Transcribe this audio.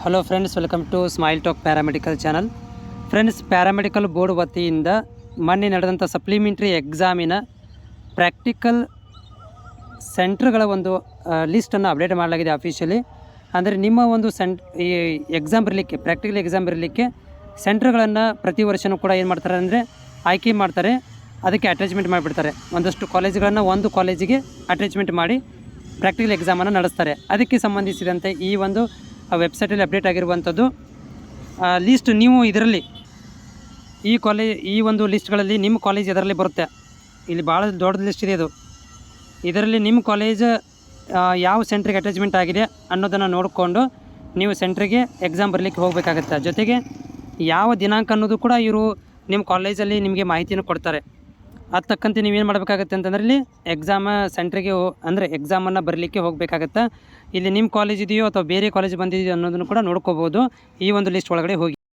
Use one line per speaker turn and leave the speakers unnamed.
Hello friends, welcome to smile talk paramedical channel. Friends, paramedical board ವತಿಯಿಂದ ಮೊನ್ನೆ ನಡೆದಂಥ supplementary ಎಕ್ಸಾಮಿನ practical ಸೆಂಟ್ರ್ಗಳ ಒಂದು ಲಿಸ್ಟನ್ನು update ಮಾಡಲಾಗಿದೆ ಅಫಿಷಿಯಲಿ. ಅಂದರೆ ನಿಮ್ಮ ಒಂದು ಈ ಎಕ್ಸಾಮ್ ಬರಲಿಕ್ಕೆ, ಪ್ರಾಕ್ಟಿಕಲ್ ಎಕ್ಸಾಮ್ ಬರಲಿಕ್ಕೆ ಸೆಂಟ್ರ್ಗಳನ್ನು ಪ್ರತಿ ವರ್ಷವೂ ಕೂಡ ಏನು ಮಾಡ್ತಾರೆ ಅಂದರೆ ಆಯ್ಕೆ ಮಾಡ್ತಾರೆ, ಅದಕ್ಕೆ ಅಟ್ಯಾಚ್ಮೆಂಟ್ ಮಾಡಿಬಿಡ್ತಾರೆ. ಒಂದಷ್ಟು ಕಾಲೇಜುಗಳನ್ನು ಒಂದು ಕಾಲೇಜಿಗೆ ಅಟ್ಯಾಚ್ಮೆಂಟ್ ಮಾಡಿ ಪ್ರಾಕ್ಟಿಕಲ್ ಎಕ್ಸಾಮನ್ನು ನಡೆಸ್ತಾರೆ. ಅದಕ್ಕೆ ಸಂಬಂಧಿಸಿದಂತೆ ಈ ಒಂದು ವೆಬ್ಸೈಟಲ್ಲಿ ಅಪ್ಡೇಟ್ ಆಗಿರುವಂಥದ್ದು ಲೀಸ್ಟ್. ನೀವು ಇದರಲ್ಲಿ ಈ ಒಂದು ಲಿಸ್ಟ್ಗಳಲ್ಲಿ ನಿಮ್ಮ ಕಾಲೇಜ್ ಇದರಲ್ಲಿ ಬರುತ್ತೆ. ಇಲ್ಲಿ ಭಾಳ ದೊಡ್ಡ ಲಿಸ್ಟ್ ಇದೆ ಇದು. ಇದರಲ್ಲಿ ನಿಮ್ಮ ಕಾಲೇಜ್ ಯಾವ ಸೆಂಟ್ರಿಗೆ ಅಟ್ಯಾಚ್ಮೆಂಟ್ ಆಗಿದೆ ಅನ್ನೋದನ್ನು ನೋಡಿಕೊಂಡು ನೀವು ಸೆಂಟ್ರಿಗೆ ಎಕ್ಸಾಮ್ ಬರಲಿಕ್ಕೆ ಹೋಗಬೇಕಾಗತ್ತೆ. ಜೊತೆಗೆ ಯಾವ ದಿನಾಂಕ ಅನ್ನೋದು ಕೂಡ ಇವರು ನಿಮ್ಮ ಕಾಲೇಜಲ್ಲಿ ನಿಮಗೆ ಮಾಹಿತಿಯನ್ನು ಕೊಡ್ತಾರೆ. ಅದು ತಕ್ಕಂತೆ ನೀವೇನು ಮಾಡಬೇಕಾಗತ್ತೆ ಅಂತಂದರೆ ಇಲ್ಲಿ ಎಕ್ಸಾಮ ಸೆಂಟ್ರಿಗೆ ಅಂದರೆ ಎಕ್ಸಾಮನ್ನು ಬರಲಿಕ್ಕೆ ಹೋಗಬೇಕಾಗತ್ತೆ. ಇಲ್ಲಿ ನಿಮ್ಮ ಕಾಲೇಜ್ ಇದೆಯೋ ಅಥವಾ ಬೇರೆ ಕಾಲೇಜ್ ಬಂದಿದೆಯೋ ಅನ್ನೋದನ್ನು ಕೂಡ ನೋಡ್ಕೋಬೋದು ಈ ಒಂದು ಲಿಸ್ಟ್ ಒಳಗಡೆ ಹೋಗಿ.